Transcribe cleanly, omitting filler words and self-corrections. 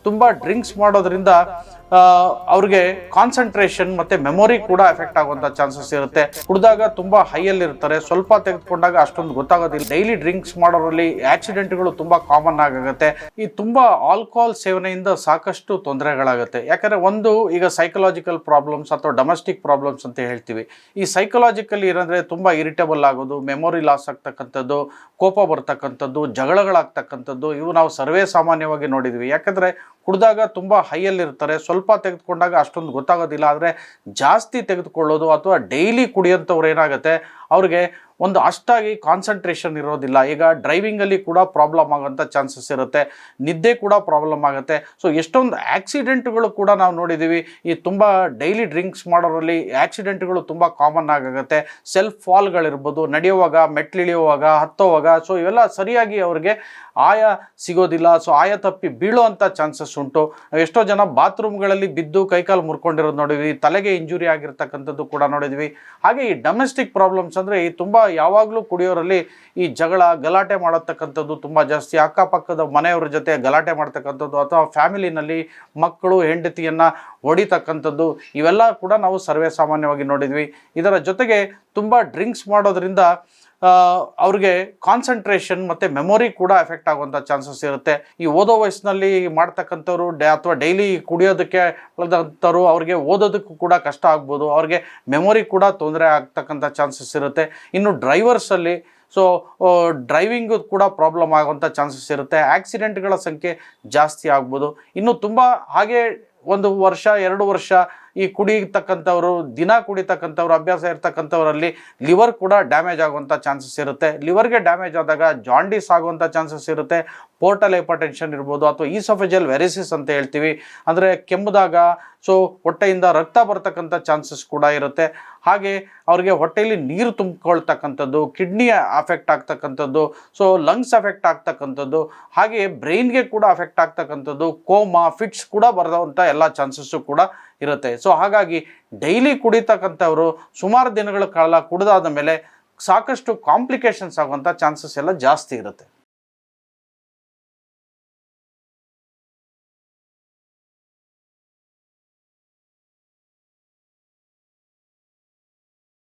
ತುಂಬ ಡ್ರಿಂಕ್ಸ್ ಮಾಡೋದ್ರಿಂದ ಅವ್ರಿಗೆ ಕಾನ್ಸಂಟ್ರೇಷನ್ ಮತ್ತು ಮೆಮೊರಿ ಕೂಡ ಎಫೆಕ್ಟ್ ಆಗುವಂಥ ಚಾನ್ಸಸ್ ಇರುತ್ತೆ. ಕುಡಿದಾಗ ತುಂಬ ಹೈಯಲ್ಲಿ ಇರ್ತಾರೆ, ಸ್ವಲ್ಪ ತೆಗೆದುಕೊಂಡಾಗ ಅಷ್ಟೊಂದು ಗೊತ್ತಾಗೋದಿಲ್ಲ. ಡೈಲಿ ಡ್ರಿಂಕ್ಸ್ ಮಾಡೋರಲ್ಲಿ ಆಕ್ಸಿಡೆಂಟ್ಗಳು ತುಂಬ ಕಾಮನ್ ಆಗುತ್ತೆ. ಈ ತುಂಬ ಆಲ್ಕೋಹಾಲ್ ಸೇವನೆಯಿಂದ ಸಾಕಷ್ಟು ತೊಂದರೆಗಳಾಗುತ್ತೆ. ಯಾಕಂದರೆ ಒಂದು ಈಗ ಸೈಕಲಾಜಿಕಲ್ ಪ್ರಾಬ್ಲಮ್ಸ್ ಅಥವಾ ಡೊಮೆಸ್ಟಿಕ್ ಪ್ರಾಬ್ಲಮ್ಸ್ ಅಂತ ಹೇಳ್ತೀವಿ. ಈ ಸೈಕಲಾಜಿಕಲಿ ಏನಂದರೆ ತುಂಬ ಇರಿಟೇಬಲ್ ಆಗೋದು, ಮೆಮೊರಿ ಲಾಸ್ ಆಗ್ತಕ್ಕಂಥದ್ದು, ಕೋಪ ಬರ್ತಕ್ಕಂಥದ್ದು, ಜಗಳಗಳಾಗ್ತಕ್ಕಂಥದ್ದು, ಇವು ನಾವು ಸರ್ವೇ ಸಾಮಾನ್ಯವಾಗಿ ನೋಡಿದ್ವಿ. ಯಾಕಂದರೆ ಕುಡಿದಾಗ ತುಂಬ ಹೈಯಲ್ಲಿರ್ತಾರೆ, ಸ್ವಲ್ಪ ತೆಗೆದುಕೊಂಡಾಗ ಅಷ್ಟೊಂದು ಗೊತ್ತಾಗೋದಿಲ್ಲ. ಆದರೆ ಜಾಸ್ತಿ ತೆಗೆದುಕೊಳ್ಳೋದು ಅಥವಾ ಡೈಲಿ ಕುಡಿಯೋಂಥವ್ರು ಏನಾಗುತ್ತೆ, ಅವ್ರಿಗೆ ಒಂದು ಅಷ್ಟಾಗಿ ಕಾನ್ಸಂಟ್ರೇಷನ್ ಇರೋದಿಲ್ಲ. ಈಗ ಡ್ರೈವಿಂಗಲ್ಲಿ ಕೂಡ ಪ್ರಾಬ್ಲಮ್ ಆಗೋಂಥ ಚಾನ್ಸಸ್ ಇರುತ್ತೆ, ನಿದ್ದೆ ಕೂಡ ಪ್ರಾಬ್ಲಮ್ ಆಗುತ್ತೆ. ಸೊ ಎಷ್ಟೊಂದು ಆಕ್ಸಿಡೆಂಟ್ಗಳು ಕೂಡ ನಾವು ನೋಡಿದ್ದೀವಿ. ಈ ತುಂಬ ಡೈಲಿ ಡ್ರಿಂಕ್ಸ್ ಮಾಡೋರಲ್ಲಿ ಆಕ್ಸಿಡೆಂಟ್ಗಳು ತುಂಬ ಕಾಮನ್ ಆಗುತ್ತೆ. ಸೆಲ್ಫ್ ಫಾಲ್ಗಳಿರ್ಬೋದು, ನಡೆಯುವಾಗ, ಮೆಟ್ಲಿಳಿಯುವಾಗ, ಹತ್ತೋವಾಗ, ಸೊ ಇವೆಲ್ಲ ಸರಿಯಾಗಿ ಅವ್ರಿಗೆ ಆಯ ಸಿಗೋದಿಲ್ಲ. ಸೊ ಆಯ ತಪ್ಪಿ ಬೀಳುವಂಥ ಚಾನ್ಸಸ್ ಉಂಟು. ಎಷ್ಟೋ ಜನ ಬಾತ್ರೂಮ್ಗಳಲ್ಲಿ ಬಿದ್ದು ಕೈಕಾಲು ಮುರ್ಕೊಂಡಿರೋದು ನೋಡಿದ್ವಿ, ತಲೆಗೆ ಇಂಜುರಿ ಆಗಿರ್ತಕ್ಕಂಥದ್ದು ಕೂಡ ನೋಡಿದ್ವಿ. ಹಾಗೆ ಈ ಡೊಮೆಸ್ಟಿಕ್ ಪ್ರಾಬ್ಲಮ್ಸ್ ಅಂದರೆ ಈ ತುಂಬ ಯಾವಾಗಲೂ ಕುಡಿಯೋರಲ್ಲಿ ಈ ಜಗಳ ಗಲಾಟೆ ಮಾಡತಕ್ಕಂಥದ್ದು ತುಂಬ ಜಾಸ್ತಿ. ಅಕ್ಕಪಕ್ಕದ ಮನೆಯವ್ರ ಜೊತೆ ಗಲಾಟೆ ಮಾಡ್ತಕ್ಕಂಥದ್ದು ಅಥವಾ ಫ್ಯಾಮಿಲಿನಲ್ಲಿ ಮಕ್ಕಳು ಹೆಂಡತಿಯನ್ನು ಹೊಡಿತಕ್ಕಂಥದ್ದು, ಇವೆಲ್ಲ ಕೂಡ ನಾವು ಸರ್ವೇ ಸಾಮಾನ್ಯವಾಗಿ ನೋಡಿದ್ವಿ. ಇದರ ಜೊತೆಗೆ ತುಂಬ ಡ್ರಿಂಕ್ಸ್ ಮಾಡೋದ್ರಿಂದ ಅವ್ರಿಗೆ ಕಾನ್ಸಂಟ್ರೇಷನ್ ಮತ್ತು ಮೆಮೊರಿ ಕೂಡ ಎಫೆಕ್ಟ್ ಆಗುವಂಥ ಚಾನ್ಸಸ್ ಇರುತ್ತೆ. ಈ ಓದೋ ವಯಸ್ಸಿನಲ್ಲಿ ಮಾಡ್ತಕ್ಕಂಥವ್ರು ಅಥವಾ ಡೈಲಿ ಕುಡಿಯೋದಕ್ಕೆ ಅಂಥವ್ರು ಅವ್ರಿಗೆ ಓದೋದಕ್ಕೂ ಕೂಡ ಕಷ್ಟ ಆಗ್ಬೋದು, ಅವ್ರಿಗೆ ಮೆಮೊರಿ ಕೂಡ ತೊಂದರೆ ಆಗ್ತಕ್ಕಂಥ ಚಾನ್ಸಸ್ ಇರುತ್ತೆ. ಇನ್ನು ಡ್ರೈವರ್ಸಲ್ಲಿ ಡ್ರೈವಿಂಗು ಕೂಡ ಪ್ರಾಬ್ಲಮ್ ಆಗುವಂಥ ಚಾನ್ಸಸ್ ಇರುತ್ತೆ. ಆಕ್ಸಿಡೆಂಟ್ಗಳ ಸಂಖ್ಯೆ ಜಾಸ್ತಿ ಆಗ್ಬೋದು. ಇನ್ನು ತುಂಬ ಹಾಗೆ 1 ವರ್ಷ 2 ವರ್ಷ ಈ ಕುಡಿತಕ್ಕಂಥವ್ರು, ದಿನ ಕುಡಿತಕ್ಕಂಥವ್ರು, ಅಭ್ಯಾಸ ಇರ್ತಕ್ಕಂಥವರಲ್ಲಿ ಲಿವರ್ ಕೂಡ ಡ್ಯಾಮೇಜ್ ಆಗುವಂಥ ಚಾನ್ಸಸ್ ಇರುತ್ತೆ. ಲಿವರ್ಗೆ ಡ್ಯಾಮೇಜ್ ಆದಾಗ ಜಾಂಡೀಸ್ ಆಗುವಂಥ ಚಾನ್ಸಸ್ ಇರುತ್ತೆ. ಪೋರ್ಟಲ್ ಹೈಪರ್ಟೆನ್ಷನ್ ಇರ್ಬೋದು ಅಥವಾ ಈಸೋಫೆಜಲ್ ವೆರಿಸಿಸ್ ಅಂತ ಹೇಳ್ತೀವಿ, ಅಂದರೆ ಕೆಮ್ಮಿದಾಗ ಸೊ ಹೊಟ್ಟೆಯಿಂದ ರಕ್ತ ಬರ್ತಕ್ಕಂಥ ಚಾನ್ಸಸ್ ಕೂಡ ಇರುತ್ತೆ. ಹಾಗೆ ಅವ್ರಿಗೆ ಹೊಟ್ಟೆಯಲ್ಲಿ ನೀರು ತುಂಬಿಕೊಳ್ತಕ್ಕಂಥದ್ದು, ಕಿಡ್ನಿ ಅಫೆಕ್ಟ್ ಆಗ್ತಕ್ಕಂಥದ್ದು, ಸೊ ಲಂಗ್ಸ್ ಅಫೆಕ್ಟ್ ಆಗ್ತಕ್ಕಂಥದ್ದು, ಹಾಗೆ ಬ್ರೈನ್ಗೆ ಕೂಡ ಅಫೆಕ್ಟ್ ಆಗ್ತಕ್ಕಂಥದ್ದು, ಕೋಮಾ, ಫಿಟ್ಸ್ ಕೂಡ ಬರೋವಂಥ ಎಲ್ಲ ಚಾನ್ಸಸ್ಸು ಕೂಡ ಇರುತ್ತೆ. ಸೊ ಹಾಗಾಗಿ ಡೈಲಿ ಕುಡಿತಕ್ಕಂಥವ್ರು ಸುಮಾರು ದಿನಗಳ ಕಾಲ ಕುಡಿದಾದ ಮೇಲೆ ಸಾಕಷ್ಟು ಕಾಂಪ್ಲಿಕೇಶನ್ಸ್ ಆಗುವಂಥ ಚಾನ್ಸಸ್ ಎಲ್ಲ ಜಾಸ್ತಿ ಇರುತ್ತೆ.